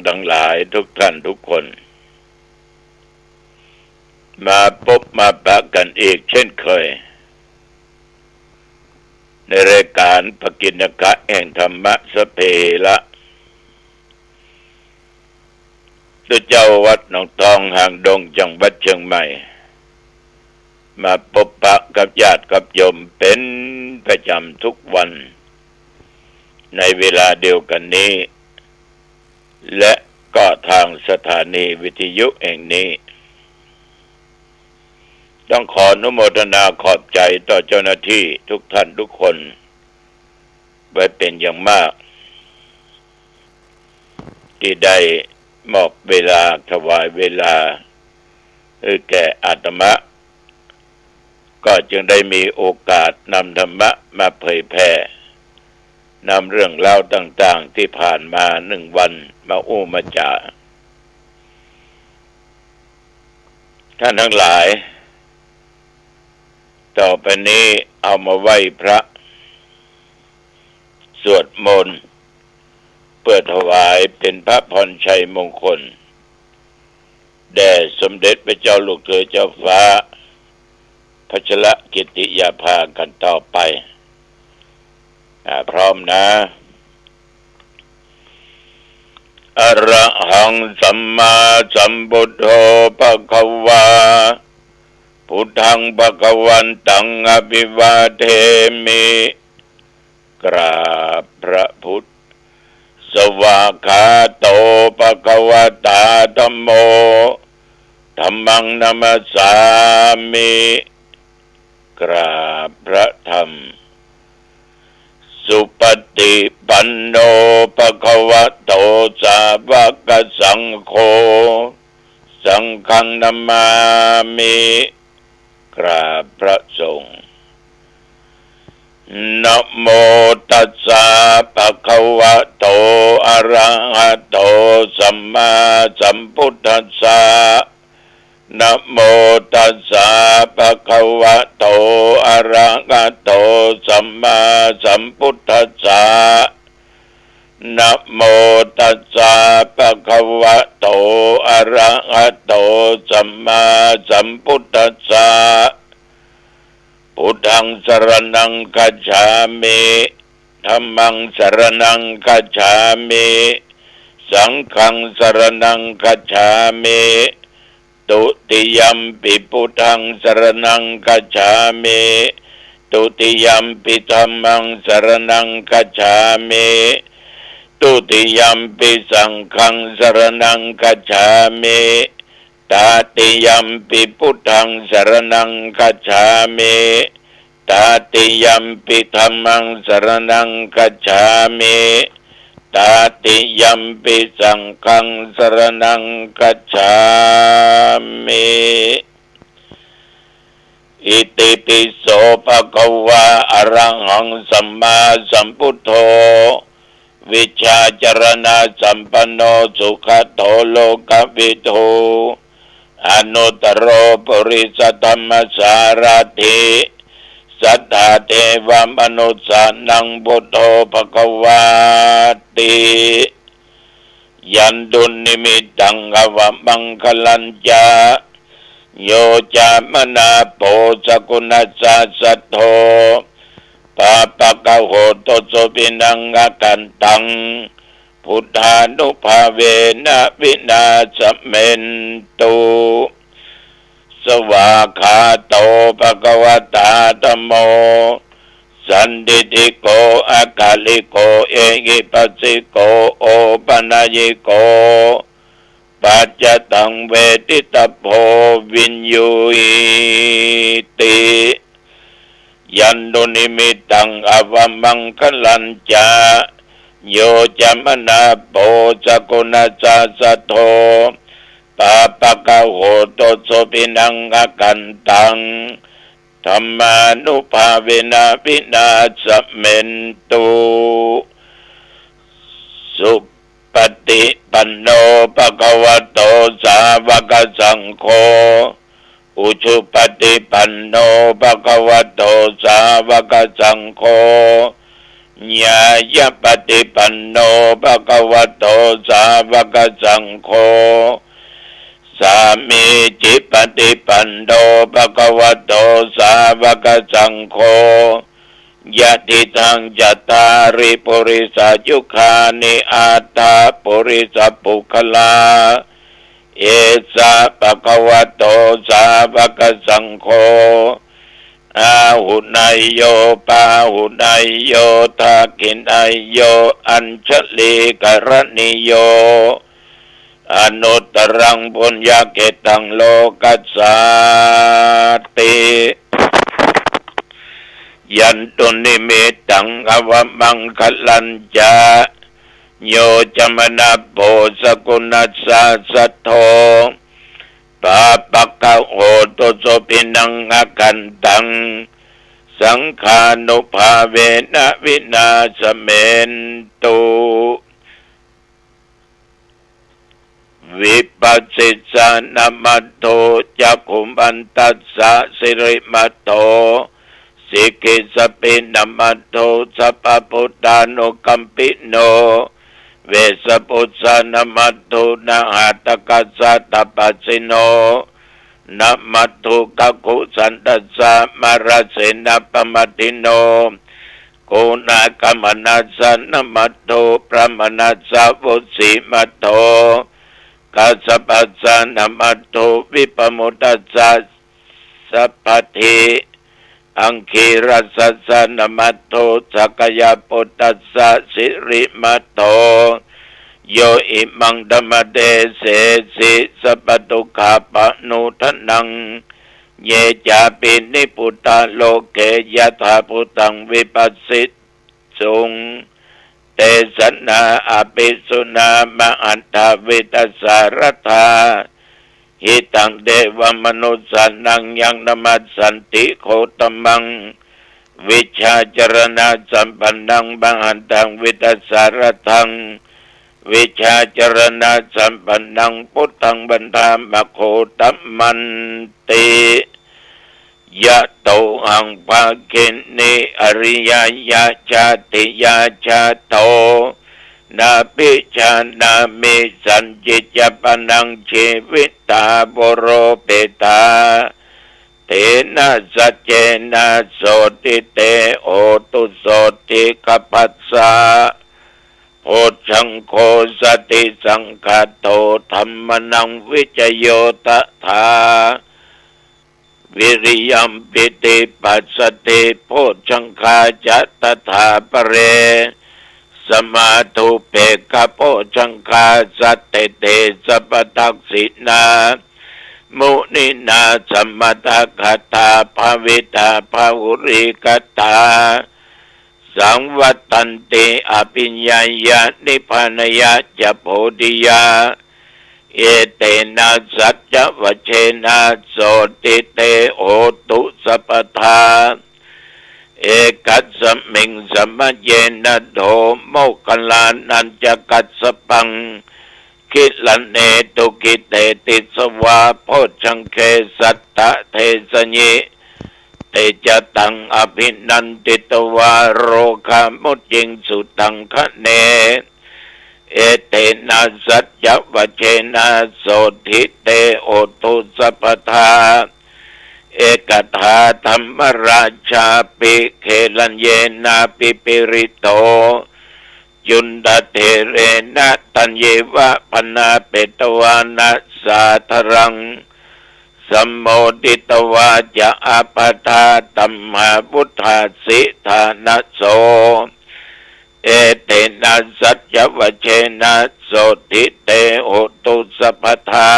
ทั้งหลายทุกท่านทุกคนมาพบมาปะกันอีกเช่นเคยในรายการภกิณกะแห่งธรรมะสเพละตัวเจ้าวัดหนองตองห่างดงจังหวัดเชียงใหม่มาพบปะกับญาติกับโยมเป็นประจำทุกวันในเวลาเดียวกันนี้และก็ทางสถานีวิทยุแห่งนี้ต้องขออนุโมทนาขอบใจต่อเจ้าหน้าที่ทุกท่านทุกคนไว้เป็นอย่างมากที่ได้มอบเวลาถวายเวลาแก่อาตมะก็จึงได้มีโอกาสนำธรรมะมาเผยแพร่นำเรื่องเล่าต่างๆที่ผ่านมา1 วันมามาจาท่านทั้งหลายต่อไปนี้เอามาไหว้พระสวดมนต์เพื่อถวายเป็นพระพรชัยมงคลแด่สมเด็จพระเจ้าลูกเธอเจ้าฟ้าพัชรกิติยาภากันต่อไปพร้อมนะอะระหังสัมมาสัมพุทโธภควาพุทธังภควันตังอภิวาเทมิกราบพระพุทธสวากขาโตภควตาธัมโมธัมมังนัมสสามิกราบพระธรรมสุปฏิปันโนภควโตสาวกสังโฆสังฆังนัมมามิกราบพระสงฆ์นะโมตัสสะภะคะวะโตอะระหะโตสัมมาสัมพุทธัสสะนะโมตัสสะภะคะวะโตอะระหะโตสัมมาสัมพุทธัสสะนะโมตัสสะภะคะวะโตอะระหะโตสัมมาสัมพุทธัสสะพุทธังสรณังคัจฉามิธัมมังสรณังคัจฉามิสังฆังสรณังคัจฉามิตุติยัมปิพุทธังสรณังคัจฉามิตุติยัมปิธัมมังสรณังคัจฉามิตุติยัมปิสังฆังสรณังคัจฉามิตาติยัมปิพุทธังสรณังคัจฉามิตาติยัมปิธัมมังสรณังคัจฉามิตาติยัมปิสังฆังสรณังคัจฉามิอิติปิโสภะคะวะอะระหังสัมมาสัมพุทโธวิชชาจรณะสัมปันโนสุขโตโลกวิทูอนุตตโรปุริสธรรมสารถิสัทธาเทวมนุสสานังพุทโธภควาติยันตุนิมิตังอวมังคลัญจาโยจามนาโปสกุณัสสะสัทโธปาปะกะโหตโสปินังอกันตังพุทธานุภาเวนะวินาศเมนตุสวากขาโตภควตาธัมโมสันทิฏฐิโกอากาลิโกเอหิปัสสิโกโอปัญญิโกปัจจตังเวทิตโพวินยูติยันตุนิมิตังอวมังคลัญจาโยจามนาโปสกุณัสสะสัทโธปาปะกะโหตโสปินังอกันตังธัมมานุภาเวนะวินาศเมนตุสุปฏิปันโนภะคะวะโตสาวกสังโฆอุชุปฏิปันโนภะคะวะโตสาวกสังโฆ ญายะปฏิปันโนภะคะวะโตสาวกสังโฆสามีจิปฏิปันโนภะคะวะโตสาวกสังโฆยะติทังจัตตาริปุริสายุคานิอัตตาปุริสปุคลาเอสะภะคะวะโตสาวกสังโฆอาหุนายโยปาหุนายโยทากินายโยอัญชลีกรณิโยอนุตรังปุญญาเกตังโลกัสสาติยันตุนิมิตังอวมังคลัญจาโยจมนาโพสกุณัสสะสัทโธปาปะกะโหตุโสปินังอกันตังสังขานุภาเวนะวินาสเมนตุวิปัสสิสานามัตโตจักขุมันตัสสะสิริมัตโตสิกิสปินามัตโตสัพพพุทธานุกัมปิโนเวสปุสสานามัตโตนะหัตถกัสสะตัปปัสสิโนนะมัตโตกักขุสันตัสสะมาราเสนะปมัตติโนโกนากมนัสสะนะมัตโตพระมนัสสะวุสิมัตโตกัสสปัสสะนะมัตโตวิปมุตตัสสะสัพพทิอังคีรัสสะนะมัตโตสักยปุตตัสสะสิริมัตโตโยอิมังธัมมเดเสสิสัพพทุกขาปะนุทนังเยจาปินิพุตตาโลเกยถาพุตังวิปัสสิสุงเตสนาอภิสุนามะอันตาวิตัสสารธาหิตังเดวมนุสสานังยังนมัสสันติโคตมังวิชาจรณะสัมปันนังบังหันตังวิตัสสารทังวิชาจรณะสัมปันนังพุทธังบันทามโคตัมมันติยะโตหังภาคินิอริยยะชาติยะชาโตนาปิชานามิสัญจิจปนังชีวิตาบโรเปตาเตนะสัจเจนะโสติเตโอตุโสติกปัสสะโพชังโคสติสังฆโตธัมมนังวิจโยตถาวิริยัมปิติปัสสติโพชังคาจัตถาปเรสมาธุเปกะโพชังคาสัตเตเตสัพพทักษินามุนินาสัมมตคตาภาวิตาภาหุริกตาสังวัตตันติอภิญญายะนิพพานยะจะโพธิยาเอเตนะสัจจวเชนะโสติเตโอตุสัพพทาเอกัสสมิงสมัจเยนะโธโมคคัลลานันจะกัสสปังคิลันเนตุกิเตติสวาโพชังเคสัตตะเทสญิเตจตังอภินันติตวาโรคามุจิงสุตังคะเนเอเตนะสัจจวเชนะโสทิเตโอตุสัพพทาเอกถาธรรมราชาปิเคลันเยนะปิปิริโตยุนดาเทเรนะตัญเยวะปนาเปตวานะสาธรังสัมโมดิตวาจะอาปทาตัมมาพุทธาสิธานะโสเอเตนะสัจจวเชนะโสติเตโอตุสัพพทา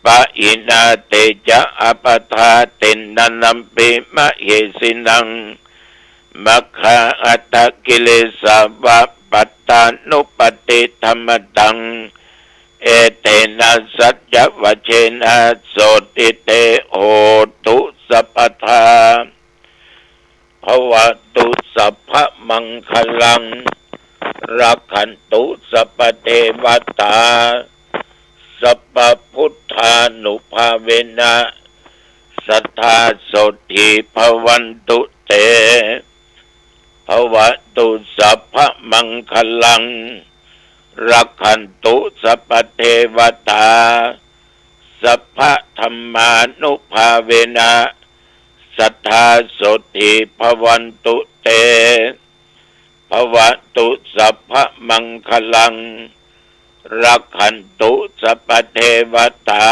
ปะอินาเตจะอาปทาตินนันัมปิมะเหสินังมัคคะอัตตกิเลสาวะปัตตานุปติธรรมตังเอเตนะสัจจวเชนะโสติเตโอตุสัพพทาภวตุสัพพมังคลังรักขันตุสัพพเทวตาสัพพพุทธานุภาเวนะสัทธาโสติภวันตุเต ภวตุสัพพมังคลังรักขันตุสัพพเทวตาสัพพธรรมานุภาเวนะสัทธาโสติภวันตุเตภวตุสัพพมังคลังรักขันตุสัพพเทวตา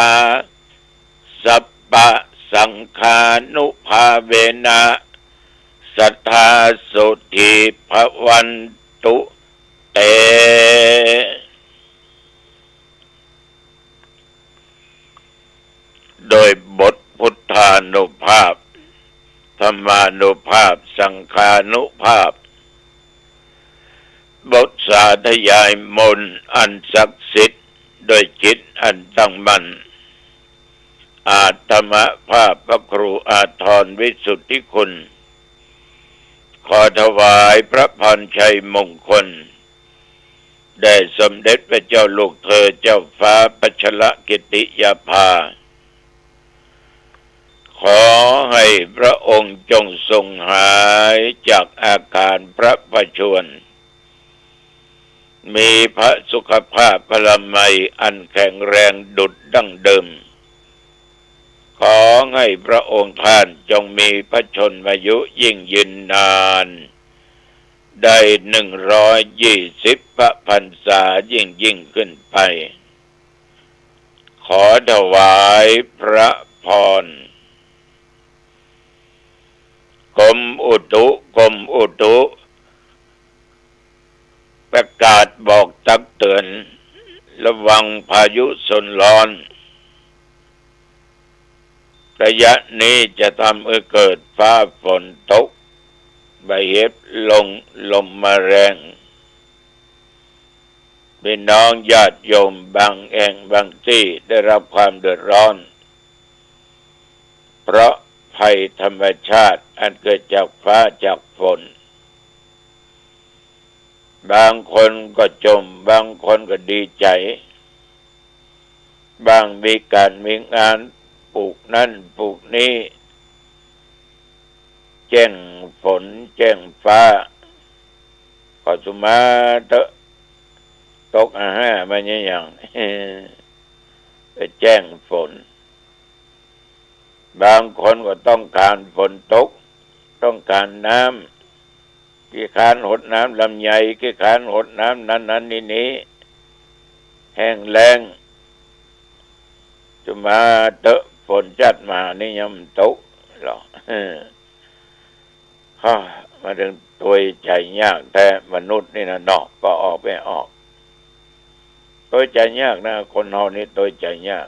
สัพพสังฆานุภาเวนะสัทธาโสติภวันตุเตโดยบทพุทธานุภาพธรรมานุภาพสังฆานุภาพบทสาธยายมนต์อันศักดิ์สิทธิ์โดยจิตอันตั้งมั่นอาตมภาพพระครูอาทรวิสุทธิคุณขอถวายพระพรชัยมงคลแด่สมเด็จพระเจ้าลูกเธอเจ้าฟ้าพัชรกิติยาภาขอให้พระองค์จงทรงหายจากอาการพระประชวรมีพระสุขภาพพลามัยอันแข็งแรงดุจดั้งเดิมขอให้พระองค์ท่านจงมีพระชนมายุยิ่งยืนนานได้120 พระพรรษายิ่งขึ้นไปขอถวายพระพรกรมอุตุประกาศบอกตักเตือนระวังพายุโซนร้อนระยะนี้จะทำให้เกิดฟ้าฝนตกใบเห็บลมมาแรงพี่น้องญาติโยมบางแห่งบางที่ได้รับความเดือดร้อนเพราะภัยธรรมชาติอันเกิดจากฟ้าจากฝนบางคนก็จมบางคนก็ดีใจบางมีการมีงานปลูกนั่นปลูกนี้แจ้งฝนแจ้งฟ้าก็สุมาตกมันอย่างไปแจ้งฝนบางคนก็ต้องการฝนตกต้องการน้ำกี่คานหดน้ำลำไยกี่คานหดน้ำนั้นนี้แห้งแล้งจะมาฝนจัดมานี่ยังตกหรอมาถึงตัวใจยากแต่มนุษย์นี่นะเนาะก็ออกไปออกตัวใจยากนะคนเฮานี่ตัวใจยาก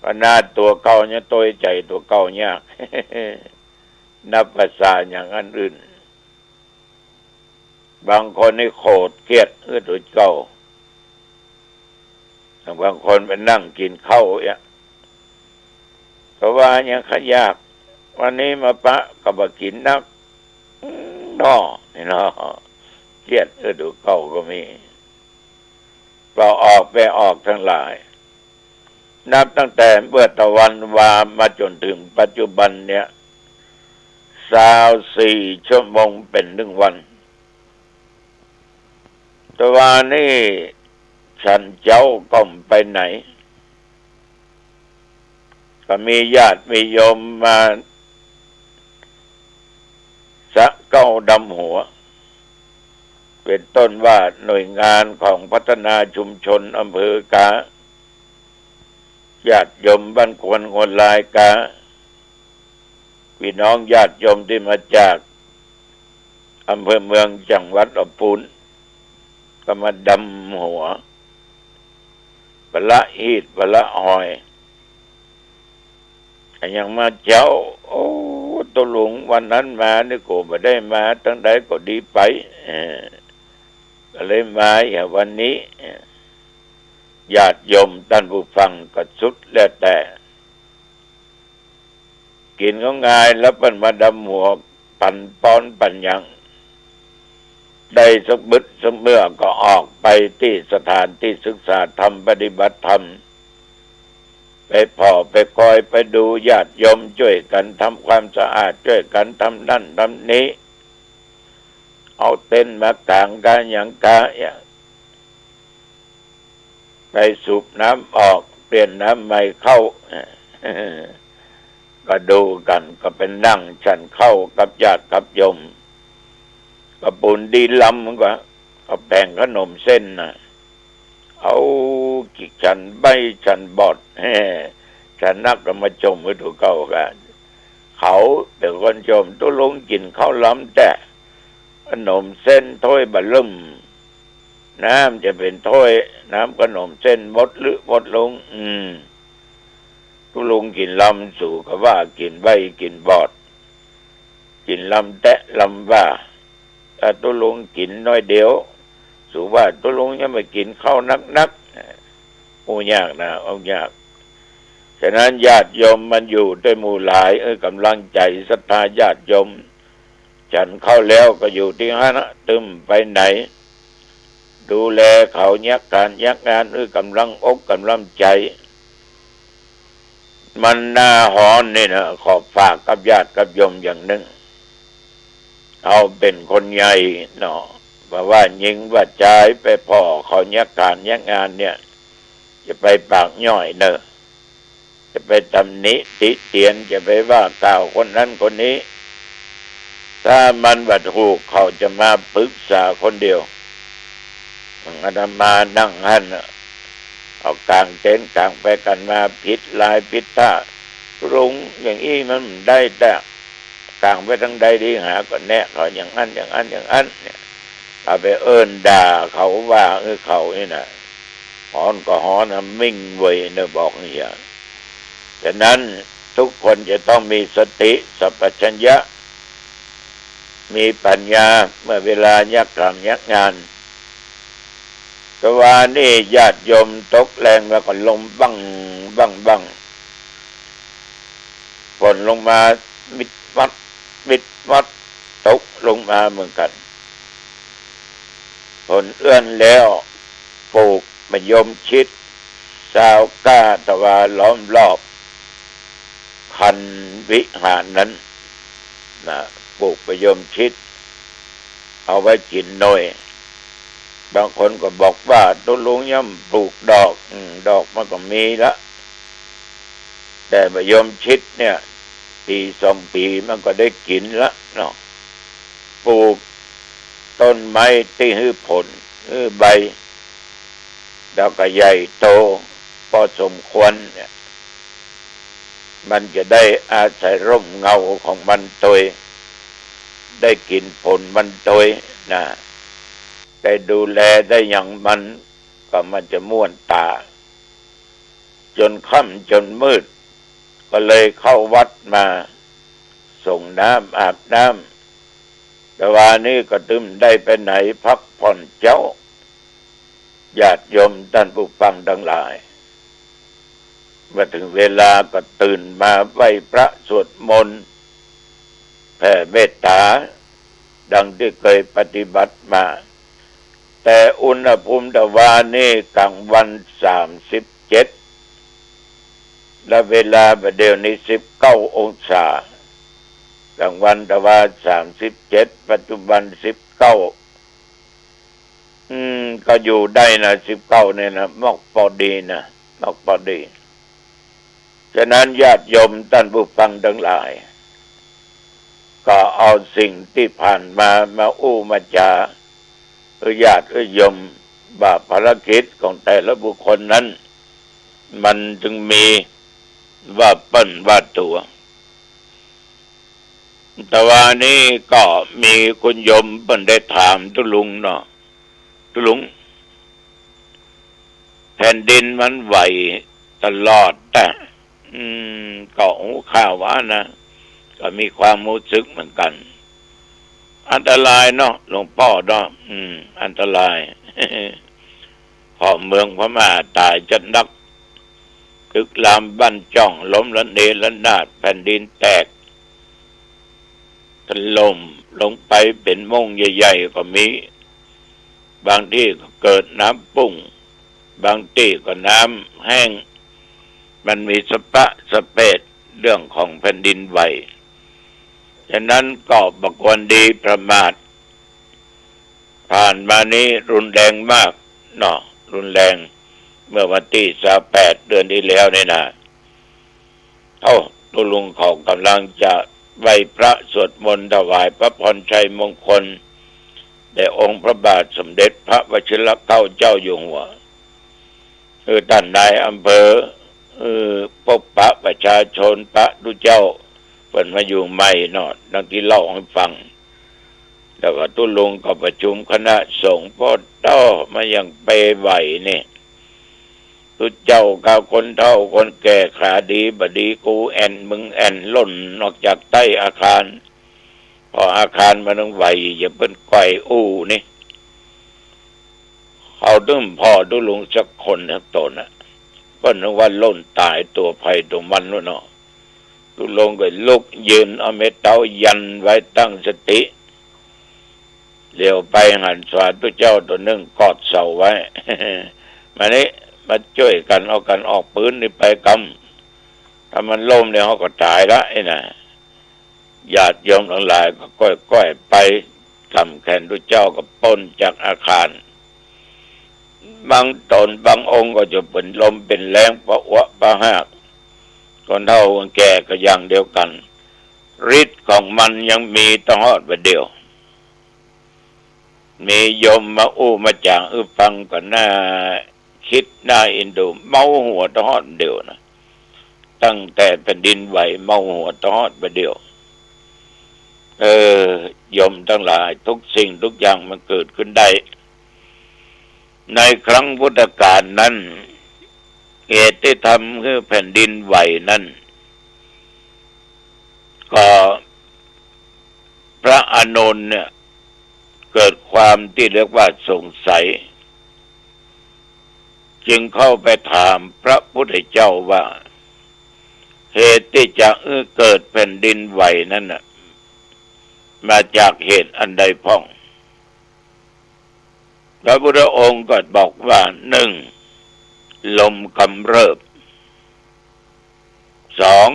ขนาดตัวเก่าเนี่ยตัวใจตัวเก่ายากนับภาษาอย่างอันอื่นบางคนนี่โกรธเกลียดตัวเก่าบางคนไปนั่งกินข้าวเนี่ยเพราะว่าเนี่ยขยากวันนี้มาปะกับกินนักน้อนี่เนาะเกลียดตัวเก่าก็มีเราออกไปออกทั้งหลายนับตั้งแต่เมื่อตะวันวามาจนถึงปัจจุบันเนี่ย24 ชั่วโมงเป็น1 วันตะวันนี่ฉันเจ้าก็ไปไหนก็มีญาติมีโยมมาสะเก้าดำหัวเป็นต้นว่าหน่วยงานของพัฒนาชุมชนอำเภอกาญาติโยมบ้านควนงนลายกาพี่น้องญาติโยมที่มาจากอำเภอเมืองจังหวัดลำพูนก็มาดำหัวปละฮีดปละหอยยังมาเจ้าโอ้ตัวหลวงวันนั้นมานี่ก็ไม่ได้มาตั้งใดก็ดีไปก็เลยมาอย่างวันนี้ญาติโยมท่านผู้ฟังก็สุดแล้วแต่กินก็ง่ายแล้วเป็นมาดำหัวปั่นป้อนปั่นยังได้สักบึดสักเมื่อก็ออกไปที่สถานที่ศึกษาธรรมปฏิบัติธรรมไปพ่อไปคอยไปดูญาติโยมช่วยกันทำความสะอาดช่วยกันทำนั่นทำนี้ เอาเต็นท์มากางกันอย่างกะไปสูบน้ำออกเปลี่ยนน้ำใหม่เข้าก็ดูกันก็เป็นนั่งฉันเข้ากับญาติกับโยมก็บุญดีลำมันก็เอาแป้งขนมเส้นนะเอากิฉันใบฉันบอดฉันนักก็มาชมไว้ถูกเก่ากันเขาเป็นคนชมตุลงกินข้าวล้ำแต่ขนมเส้นถ้วยบะลุ่มน้ำจะเป็นถ้วยน้ำขนมเส้นหมดหรือหมดลงตุลงกินลำสู่ก็ว่ากินใบกินบอดกินลำแตะลำว่าถ้าตุลงกินน้อยเดียวสู่ว่าตุลงยังไม่กินข้าวนักโอ้ยากนะเอายากฉะนั้นญาติโยมมันอยู่ด้วยหมู่หลายกำลังใจศรัทธาญาติโยมฉันเข้าแล้วก็อยู่ที่ห้านะตึมไปไหนดูแลเขายักการยักงานกำลังอกกำลังใจมันน่าหอนนี่นะขอฝากกับญาติกับโยมอย่างหนึ่งเอาเป็นคนใหญ่เนาะว่ายิงว่าใจไปพ่อเขายักการยักงานเนี่ยจะไปปากย่อยเนอะจะไปตำหนิติเตียนจะไปว่ากล่าวคนนั้นคนนี้ถ้ามันบัดถูกเขาจะมาปรึกษาคนเดียวอาตมานั่งหันเอากลางเต็นท์กลางไปกันมาผิดลายผิดท่ารุงอย่างอี้มันได้แต่กลางไปทั้งใดดีหาก็แนะเขาอย่างนั้นอย่างนั้นอย่างนั้นเนี่ยเอาไปเอิ้นด่าเขาว่าเขานี่นะหอนก็หอนมิ่งเวยเนี่ยบอกนี่อย่างฉะนั้นทุกคนจะต้องมีสติสัพพัญญะมีปัญญาเมื่อเวลายักการยักงานแต่ว่านี่ญาติโยมตกแรงแล้วก็ลมบังฝนลงมามิดวัดตกลงมาเหมือนกันฝนเอื้อนแล้วปลูกมะยมชิดสาวก้าตะวาล้อมรอบคันวิหารนั้นนะปลูกมะยมชิดเอาไว้กินหน่อยบางคนก็บอกว่าตุลุงย่อมปลูกดอกมันก็มีละแต่มะยมชิดเนี่ยปี2 ปีมันก็ได้กินละเนาะปลูกต้นไม้ที่ให้ผลให้ใบแล้วก็ใหญ่โตพอสมควรเนี่ยมันจะได้อาศัยร่มเงาของมันตัวได้กินผลมันตัวนะได้ดูแลได้อย่างมันก็มันจะม่วนตาจนค่ำจนมืดก็เลยเข้าวัดมาส่งน้ำอาบน้ำแต่ว่านี้ก็ตึมได้ไปไหนพักผ่อนเจ้าญาติโยมท่านผู้ฟังทั้งหลายเมื่อถึงเวลาก็ตื่นมาไหว้พระสวดมนต์แผ่เมตตาดังที่เคยปฏิบัติมาแต่อุณหภูมิตะวันนี่กลางวัน37และเวลาประเดี๋ยวนี้19 องศากลางวันตะวัน37ปัจจุบัน19ก็อยู่ได้นะ19เนี่ยนะมอกพอดีนะมอกพอดีฉะนั้นญาติโยมท่านผู้ฟังทั้งหลายก็เอาสิ่งที่ผ่านมาอู้มาจาญาติโยมว่าภารกิจของแต่ละบุคคลนั้นมันจึงมีว่าเปิ้นว่าตัวแต่ว่านี้ก็มีคุณโยมเปิ้นได้ถามตุลุงเนาะตุลุงแผ่นดินมันไหวตลอดแต่ก็ข่าวว่านะก็มีความรู้สึกเหมือนกันอันตรายเนาะหลวงพ่อเนาะอันตราย พอเมืองพม่าตายจัดนักคึกลามบ้านจ้องล้มละเนระนาดแผ่นดินแตกถล่มลงไปเป็นม่งใหญ่ๆก็มีบางที่ก็เกิดน้ำปุ่งบางที่ก็น้ำแห้งมันมีสเปดเรื่องของแผ่นดินไหวฉะนั้นก็บ่ควรดีประมาท ผ่านมานี้รุนแรงมากเนาะรุนแรงเมื่อวันที่28เดือนที่แล้วนี่นะตุลุงเขากำลังจะไหว้พระสวดมนต์ถวายพระพรชัยมงคลแด่องค์พระบาทสมเด็จพระวชิรเกล้าเจ้าอยู่หัวท่านนายอำเภอพบปะประชาชนพระดูเจ้าเพิ่นมาอยู่ใหม่เนาะดังที่เล่าให้ฟังแล้วก็ตุลุงก็ประชุมคณะสงฆ์พ่อต้อมาอย่างไปไหวนี่ตุเจ้ากับคนเฒ่าคนแก่ขาดีบดีกูแอนมึงแอนล่นนอกจากใต้อาคารพออาคารมันต้องไหวอย่าเพิ่นไกวอู้นี่เอาดึงพ่อตุลุงสักคนทั้งตนน่ะก็นึกว่าล่นตายตัวภัยตัวมันนู่นเนาะตุลุงก็ลุกยืนเอาเม็ดเท้ายันไว้ตั้งสติเลี้ยวไปหันสวาตุเจ้าตัวหนึ่งกอดเสาไว้ มานี้มาช่วยกันเอากันออกปืนนี่ไปกำถ้ามันล้มเนี่ยเขาก็ตายละไอ้น่ะญาติโยมทั้งหลายก็ก้อยๆไปทำแขนตุเจ้าก็ป้นจากอาคารบางตนบางองค์ก็จะเป็นลมเป็นแรงประวะประหากคนเฒ่าคนแก่ก็อย่างเดียวกันฤทธิ์ของมันยังมีตลอดวันเดียวมีโยมมามาจากฟังก็น่าคิดน่าเอ็นดูเมาหัวตลอดเดียวนะตั้งแต่แผ่นดินไหวเมาหัวตลอดวันเดียวโยมทั้งหลายทุกสิ่งทุกอย่างมันเกิดขึ้นได้ในครั้งพุทธกาลนั้นเหตุที่ทำให้แผ่นดินไหวนั้นก็พระอานนท์เนี่ยเกิดความที่เรียกว่าสงสัยจึงเข้าไปถามพระพุทธเจ้าว่าเหตุที่จะเกิดแผ่นดินไหวนั้นน่ะมาจากเหตุอันใดพ้องพระพุทธองค์ก็บอกว่าหนึ่งลมกำเริบสอง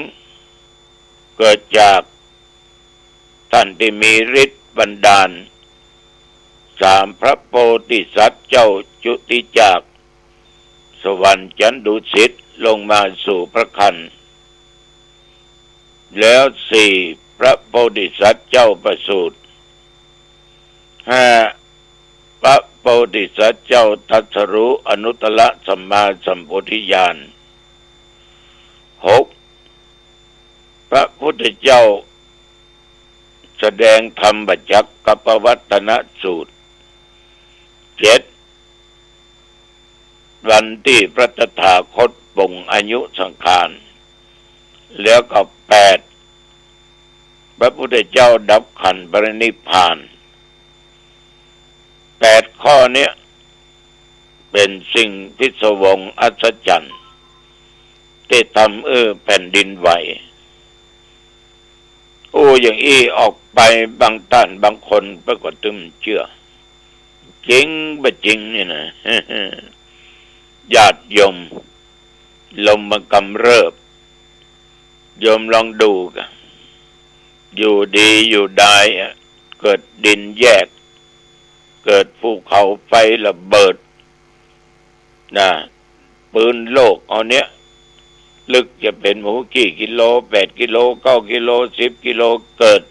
เกิดจากท่านที่มีฤทธิ์บันดาลสามพระโพธิสัตว์เจ้าจุติจากสวรรค์ชั้นดุสิตลงมาสู่พระคันแล้วสี่พระโพธิสัตว์เจ้าประสูติห้าพระโพธิสัตว์เจ้าตรัสรู้อนุตตรสัมมาสัมโพธิญาณหกพระพุทธเจ้าแสดงธรรมบัจจกปวัตตนสูตรเจ็ดวันที่พระตถาคตปลงอายุสังขารแล้วก็แปดพระพุทธเจ้าดับขันธ์ปรินิพพาน8ข้อเนี้ยเป็นสิ่งพิศวงอัศจรรย์ที่ทำแผ่นดินไหวอย่างอี้ออกไปบางท่านบางคนปรากฏตึมเชื่อจริงบ่จริงนี่นะญาติโยมลมมันกำเริบโยมลองดูกันอยู่ดีอยู่ได้เกิดดินแยกเกิดภูเขาไฟระเบิดนะปืนโลกเอาเนี้ยลึกจะเป็นหมูกี่กิโล8 กิโล9 กิโล10 กิโลเกิด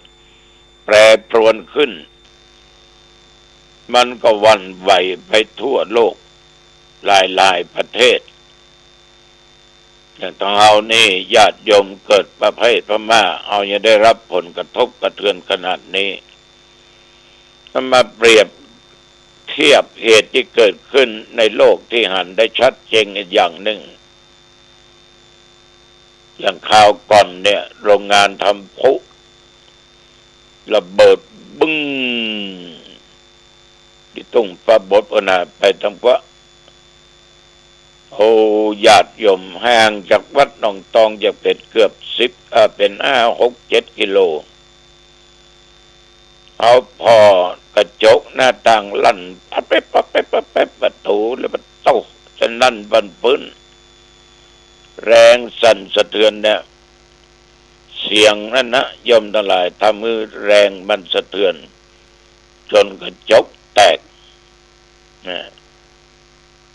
แปรปรวนขึ้นมันก็หวั่นไหวไปทั่วโลกหลายประเทศอย่างทางเรานี่ญาติโยมเกิดประเภทพม่าเอายังได้รับผลกระทบกระเทือนขนาดนี้ถ้ามาเปรียบเทียบเหตุที่เกิดขึ้นในโลกที่หันได้ชัดเจนอีกอย่างหนึ่งอย่างข่าวก่อนเนี่ยโรงงานทำพลุระเบิดบึ้งที่ตุ้งฟ้าบดปนาไปทำว่าญาติโยมห่างจากวัดหนองตองจะเป็นเกือบ10เป็น5 6 7 กิโลเอาพอกระจกหน้าต่างลั่นปั๊บเป๊ะประตูแล้วประตูฉะนั้นบันปื้นแรงสั่นสะเทือนเนี่ยเสียงนั่นนะยมทั้งหลายทำมือแรงมันสะเทือนจนกระจกแตก นะ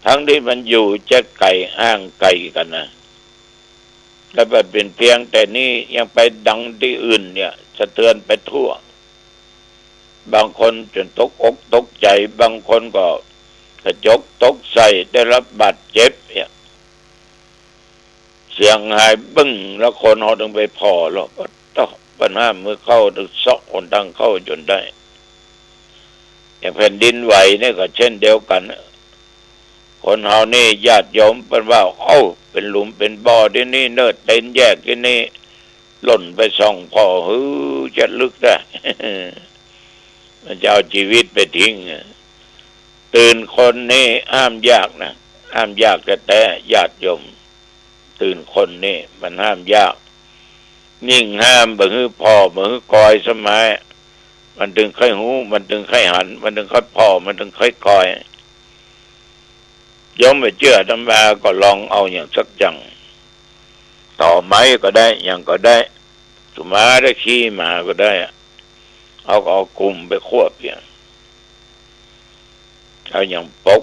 ทั้งที่มันอยู่จะไก่อ้างไก่กันนะแล้วไปเป็นเพียงแต่นี้ยังไปดังที่อื่นเนี่ยสะเทือนไปทั่วบางคนจนตกอกตกใจบางคนก็กระจกตกใส่ได้รับบาดเจ็บเนี่ยเสียงหายบึ้งแล้วคนเขาถึงไปพอแล้วก็ต้องปัญหาเมื่อเข้าถึงซอกคนดังเข้าจนได้อย่างแผ่นดินไหวนี่ก็เช่นเดียวกันคนเฮานี่ญาติโยมเป็นว่าเป็นหลุมเป็นบ่อที่นี่เนิดเต็นแยกที่นี่หล่นไปส่องพ่อจะลึกได้ มันจะเอาชีวิตไปทิ้งตื่นคนนี่ห้ามยากนะห้ามยากแต่ญาติโยมตื่นคนนี่มันห้ามยากยิ่งห้ามบ่ฮือพ่อบ่ฮือกอยสมัยมันถึงค่อยหูมันถึงค่อยหันมันถึงค่อยพ่อมันถึงค่อยคอยยอมไปเชื่อธรรมะก็ลองเอาอย่างสักอย่างต่อไม้ก็ได้อย่างก็ได้สุมาได้ขี้มาก็ได้เอากลุ่มไปควบอย่างเอาอย่างปก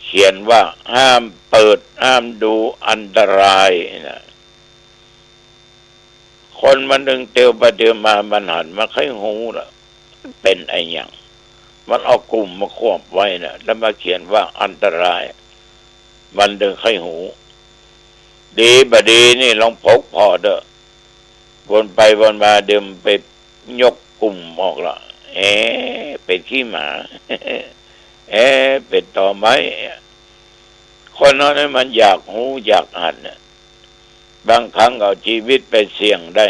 เขียนว่าห้ามเปิดห้ามดูอันตรายนะคนมันดึงเตียวไปเตียวมามันหันมาค่อยหูละเป็นไอ้อย่างมันเอากลุ่มมาควบไว้นะแล้วมาเขียนว่าอันตรายมันดึงค่อยหูดีบดีนี่ลองพกพอเด้อวนไปวนมาเดิมไปยกกลุ่มออกละเป็นขี้หมาเป็นต่อไม้คนนั้นมันอยากหูอยากอ่านเนี่ยบางครั้งเอาชีวิตไปเสี่ยงได้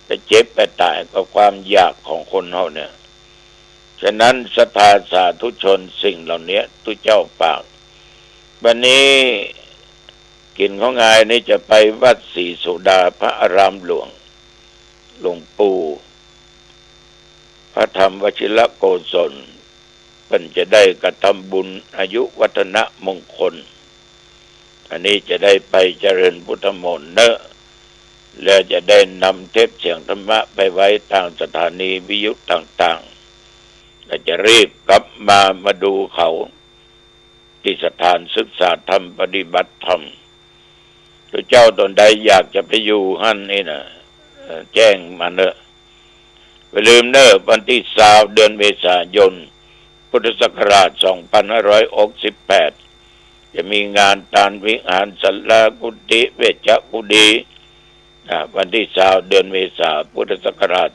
จะเจ็บไปตายกับความอยากของคนเขาเนี่ยฉะนั้นศรัทธาสาธุชนสิ่งเหล่านี้ทุกเจ้าปากวันนี้กินของงายนี่จะไปวัดศรีสุดาพระอารามหลวงหลวงปู่พระธรรมวชิรโกศลเป็นจะได้กระทำบุญอายุวัฒนมงคลอันนี้จะได้ไปเจริญพุทธมนต์เนอะแล้วจะได้นำเทปเสียงธรรมะไปไว้ทางสถานีวิทยุต่างๆก็จะรีบกลับมาดูเขาที่สถานศึกษาธรรมปฏิบัติธรรมตัวเจ้าตนใดอยากจะไปอยู่หั่นนี่นะแจ้งมาเนอะอย่าลืมเนอะวันที่20เดือนเมษายนพุทธศักราช2568จะมีงานตานวิหารสัลลากุฏิเวชกุฎีวันที่20เดือนเมษายนพุทธศักราช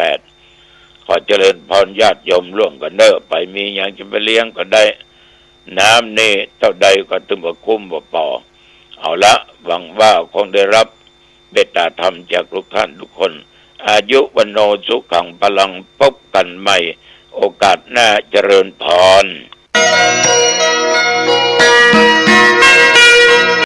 2568ขอเจริญพรญาติโยมร่วมกันเนอะไปมีอย่างจะไปเลี้ยงก็ได้น้ำนี่เท่าใดก็ถึงบ่คุ้มบ่พอเอาละหวังว่าคงได้รับเมตตาธรรมจากทุกท่านทุกคนอายุวันโนสุขังพลังพบกันใหม่โอกาสหน้าเจริญพร